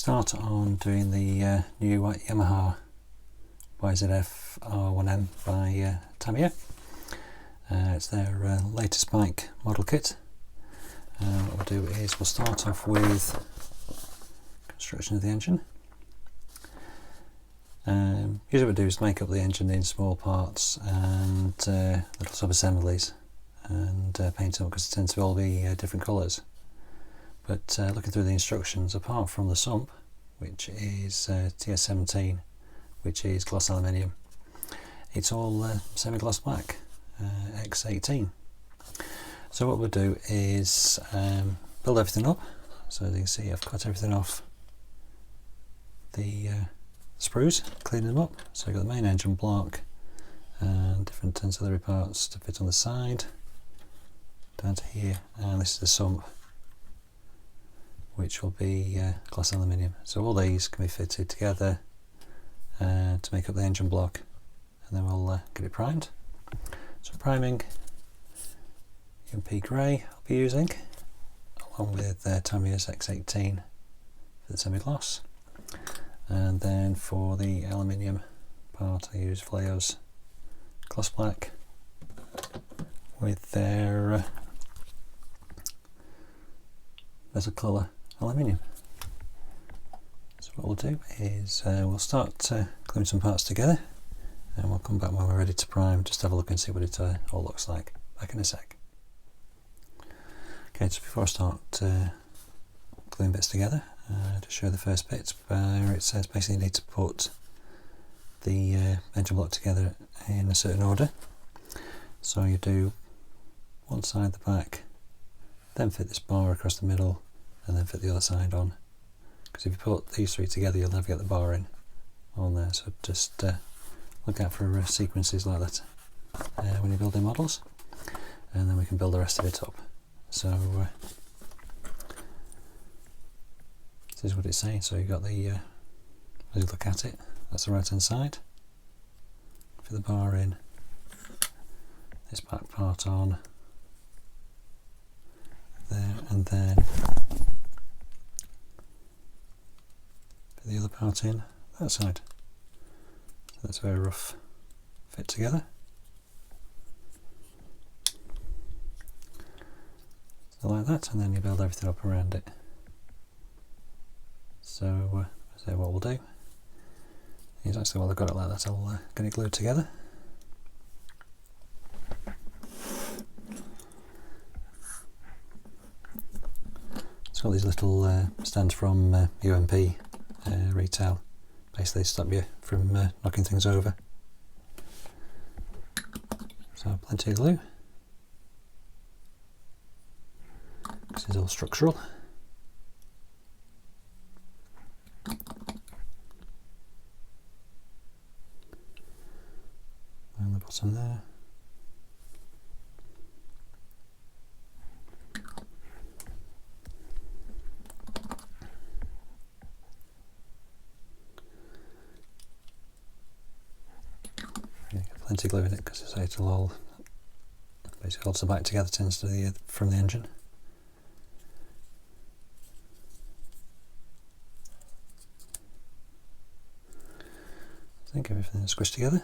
start on doing the new Yamaha YZF-R1M by Tamiya. It's their latest bike model kit. What we'll do is we'll start off with construction of the engine. Usually what we do is make up the engine in small parts and little sub-assemblies and paint them because it tends to all be different colours. But looking through the instructions, apart from the sump, which is TS17, which is gloss aluminium, it's all semi-gloss black, X18. So what we'll do is build everything up. So as you can see, I've cut everything off the sprues, cleaning them up. So I've got the main engine block and different ancillary parts to fit on the side, down to here, and this is the sump, which will be gloss aluminium. So all these can be fitted together to make up the engine block, and then we'll get it primed. So priming, UMP grey I'll be using, along with Tamiya's X18 for the semi-gloss. And then for the aluminium part I use Valeo's gloss black with their bezel colour aluminium. So what we'll do is we'll start gluing some parts together, and we'll come back when we're ready to prime, just have a look and see what it all looks like. Back in a sec. Okay, so before I start gluing bits together, to show the first bit where it says basically you need to put the engine block together in a certain order. So you do one side, the back, then fit this bar across the middle, and then fit the other side on. Because if you put these three together, you'll never get the bar in on there. So just look out for sequences like that when you're building models, and then we can build the rest of it up. So this is what it's saying. So you've got the, as you look at it, that's the right hand side. Fit the bar in, this back part on there, and then put the other part in that side. So that's a very rough fit together. So like that, and then you build everything up around it. So what we'll do is actually while I've got it like that, I'll get it glued together. It's got these little stands from UMP retail, basically to stop you from knocking things over. So plenty of glue. This is all structural. And the bottom there. Plenty of glue in it because it'll all basically holds the bike together, tends to from the engine. I think everything is squished together.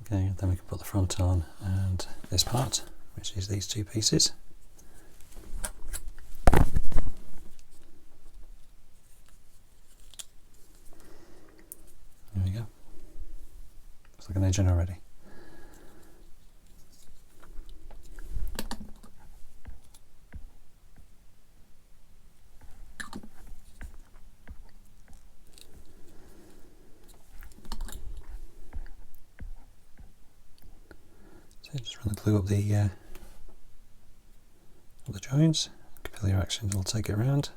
Okay, then we can put the front on and this part, which is these two pieces. There we go. Looks like an engine already. So just run the glue up the joints. Capillary action will take it around.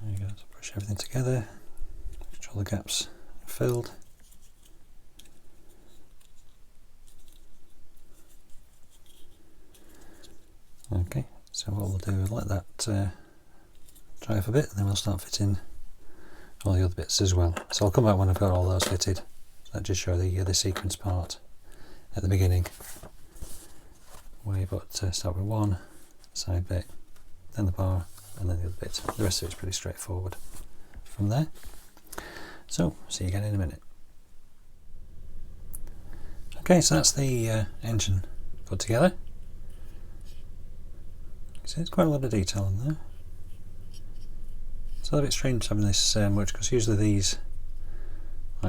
There you go, so brush everything together, make sure the gaps are filled, Okay, so what we'll do is let that dry up a bit, and then we'll start fitting all the other bits as well. So I'll come back when I've got all those fitted. So I'll just show the sequence part at the beginning, where you've got to start with one side bit, then the bar, and then the other bit. The rest of it's pretty straightforward from there. So, see you again in a minute. Okay, so that's the engine put together. See, there's quite a lot of detail in there. It's a little bit strange having this much, because usually these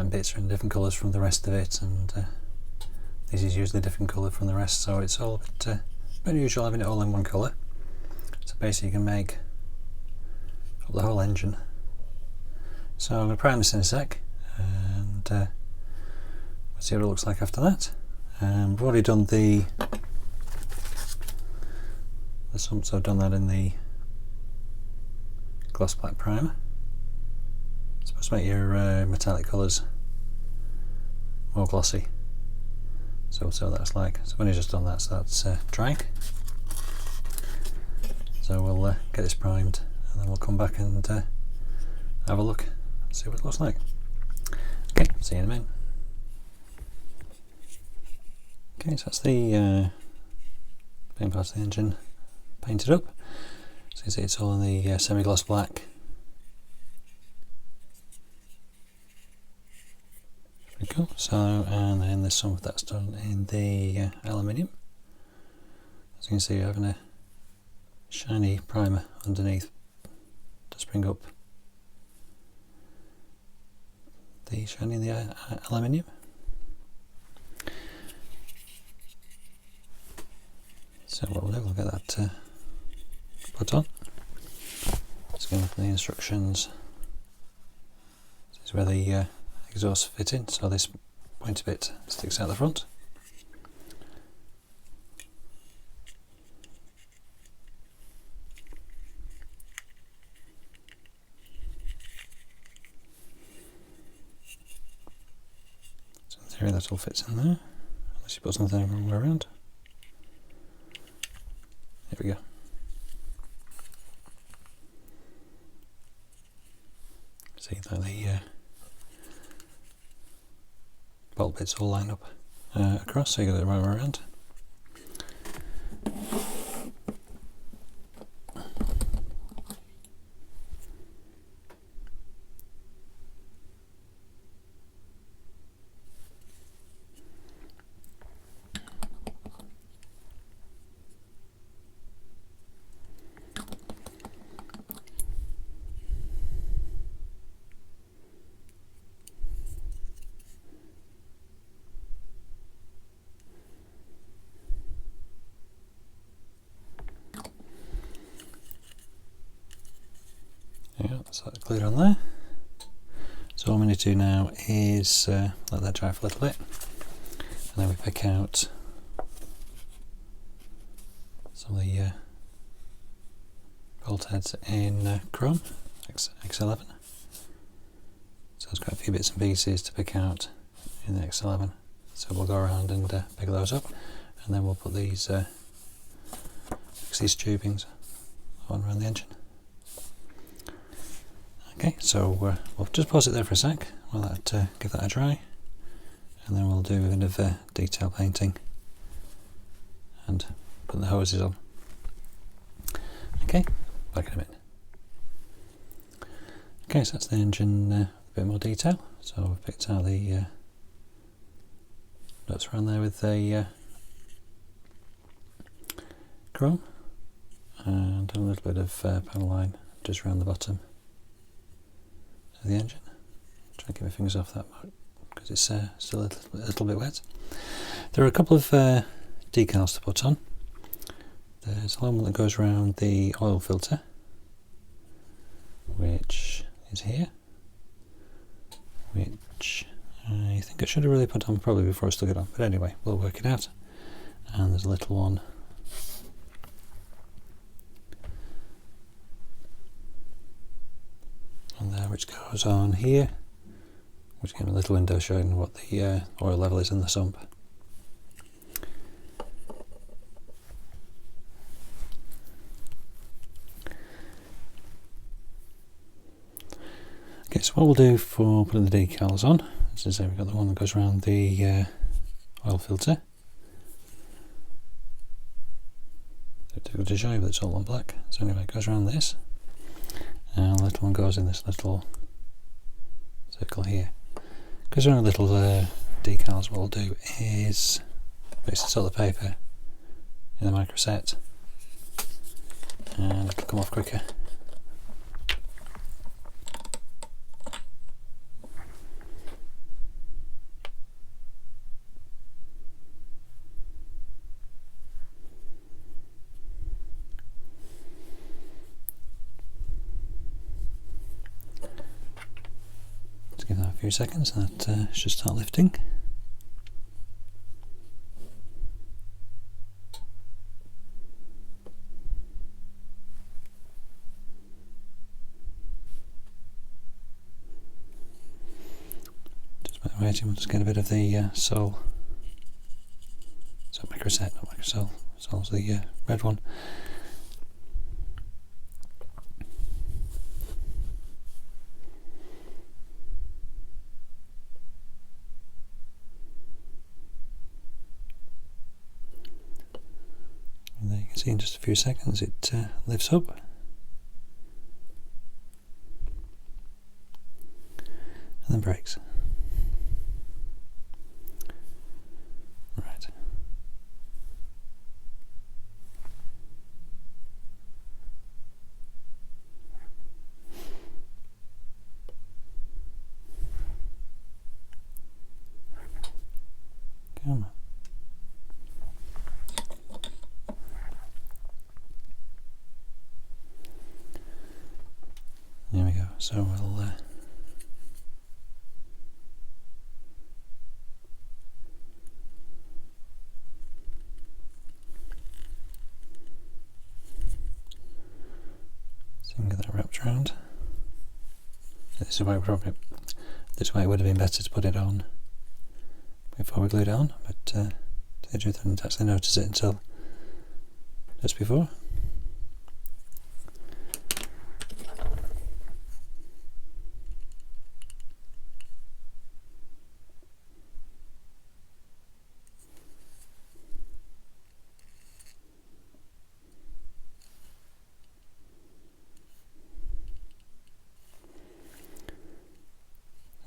bits are in different colours from the rest of it, and this is usually a different colour from the rest, so it's all a bit unusual having it all in one colour. So basically you can make up the whole engine. So I'm going to prime this in a sec, and we'll see what it looks like after that. We've already done the sumps, so I've done that in the gloss black primer. It's supposed to make your metallic colours more glossy. So we'll see what that's like. So I've only just done that, so that's drying. So we'll get this primed, and then we'll come back and have a look and see what it looks like. Okay, see you in a minute. Okay, so that's the main part of the engine painted up. So you can see it's all in the semi-gloss black. Pretty cool. So, and then there's some of that's done in the aluminium. As you can see, you're having a shiny primer underneath to spring up the shiny in the aluminium. So what we'll do, we'll get that put on. Just going to look at the instructions. This is where the exhaust fit in, so this pointy bit sticks out the front. So in theory that all fits in there, unless you put something the wrong way around. There we go. See that the bolt bits all line up across, so you get it the right way around. Yeah, so that's clear on there. So all we need to do now is let that dry for a little bit, and then we pick out some of the bolt heads in chrome X11. So there's quite a few bits and pieces to pick out in the X11. So we'll go around and pick those up, and then we'll put these tubings on around the engine. Okay, so we'll just pause it there for a sec, we'll give that a dry, and then we'll do a bit of detail painting and put the hoses on. Okay, back in a minute. Okay, so that's the engine, a bit more detail. So we've picked out the nuts around there with the chrome, and a little bit of panel line just around the bottom of the engine. Try and keep my fingers off that because it's still a little bit wet. There are a couple of decals to put on. There's a one that goes around the oil filter, which is here, which I think I should have really put on probably before I stuck it on, but anyway, we'll work it out. And there's a little one on there which goes on here, which gives a little window showing what the oil level is in the sump. so what we'll do for putting the decals on, as I say, we've got the one that goes around the oil filter. Difficult to show you, but it's all on black. So anyway, it goes around this, and the little one goes in this little circle here. Because there are little decals, what we'll do is basically set the paper in the micro set, and it'll come off quicker. Give that a few seconds, and that should start lifting. Just by waiting, we'll just get a bit of the sole. So microsole, not microsole. Sole's the red one. And there you can see in just a few seconds it lifts up. And then breaks. Right. Come on. There we go. So we'll see if we can get that wrapped around. This is why it would have been better to put it on before we glued it on, but to tell you the truth, I didn't actually notice it until just before.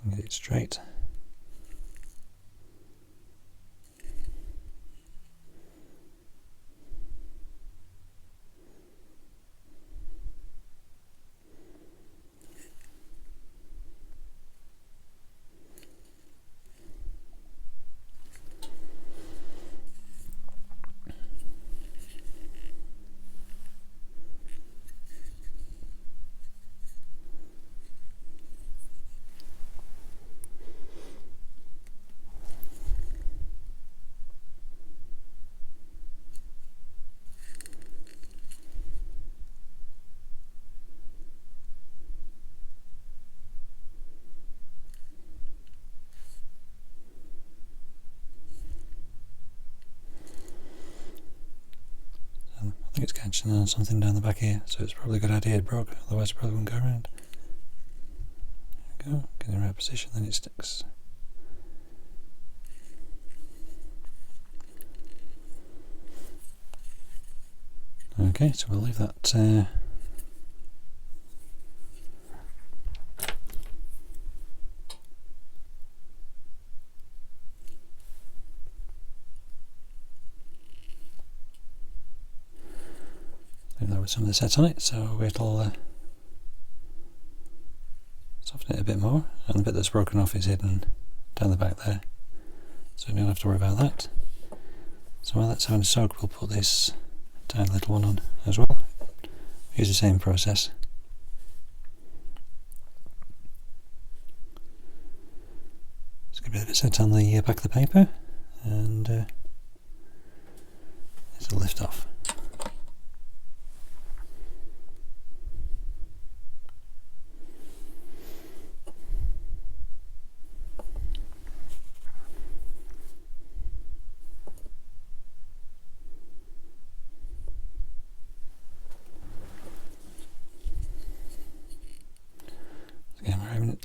Get it straight. I think it's catching on something down the back here, so it's probably a good idea it broke, otherwise it probably wouldn't go around. There we go, get in the right position, then it sticks. Okay, so we'll leave that with some of the sets on it, so it'll soften it a bit more, and the bit that's broken off is hidden down the back there, so you don't have to worry about that. So while that's having a soak, we'll put this tiny little one on as well. Use the same process. Just get a bit of it set on the back of the paper, and it'll lift off. Again, we're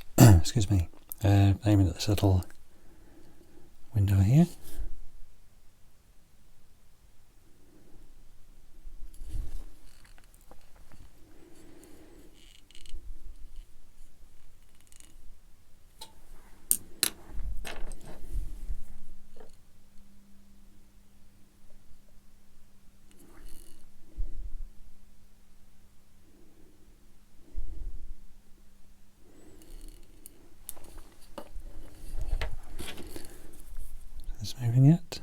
excuse me, aiming at this little window here. Is this moving yet?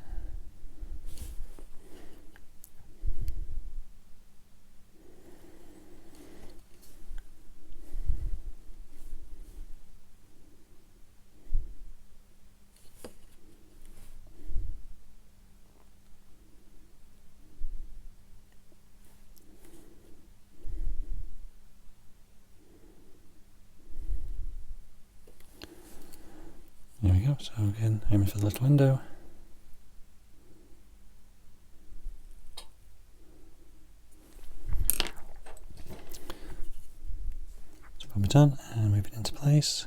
There we go, so again, aiming for the little window. It's probably done, and move it into place.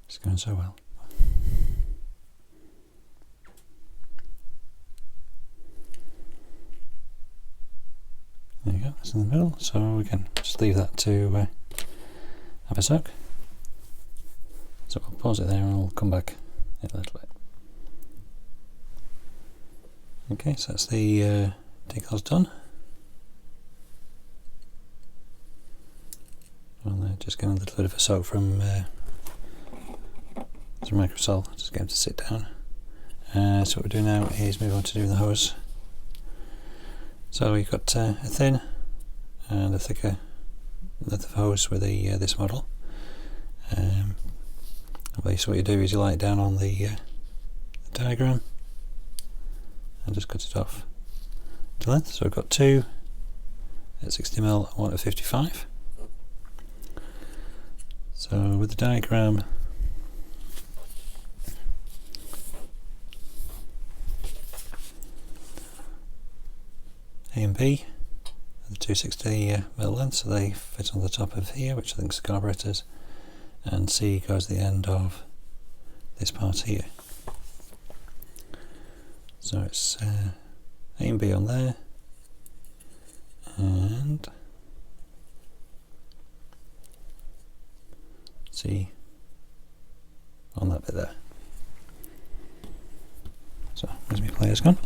It's going so well. There you go, that's in the middle, so we can just leave that to have a soak. So we'll pause it there and we'll come back in a little bit. Okay, so that's the decals done. And just getting a little bit of a soak from microsol, just get him to sit down. So what we're doing now is move on to doing the hose. So we've got a thin and a thicker length of hose with this model. Basically what you do is you lay it down on the diagram and just cut it off to length. So we've got two at 60mm and one at 55. So with the diagram, A and B are the 260mm lengths, so they fit on the top of here, which I think is the carburetors, and C goes to the end of this part here. So it's A and B on there, and C on that bit there. So where's my players gone?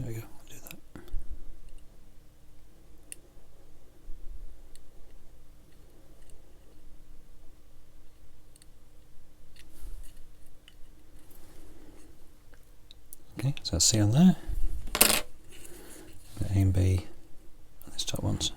There we go, I'll do that. Okay, so that's C on there. A and B on these top ones.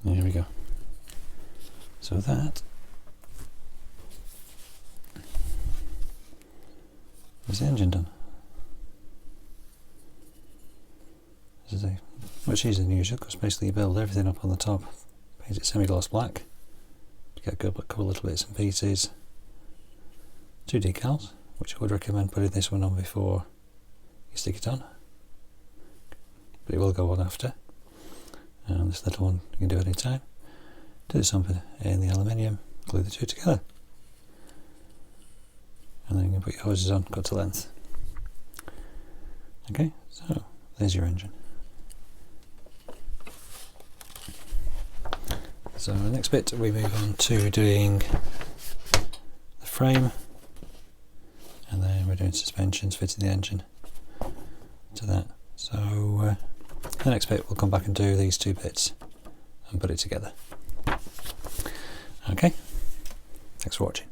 There we go. So that is the engine done. This is much easier than usual because basically you build everything up on the top, paint it semi-gloss black to get a couple of little bits and pieces. Two decals, which I would recommend putting this one on before you stick it on, but it will go on after. And this little one you can do any time. Do this on in the aluminium, glue the two together, and then you can put your hoses on, cut to length. Okay, so there's your engine. So the next bit we move on to doing the frame doing suspensions, fitting the engine to that. So the next bit we'll come back and do these two bits and put it together. Okay, thanks for watching.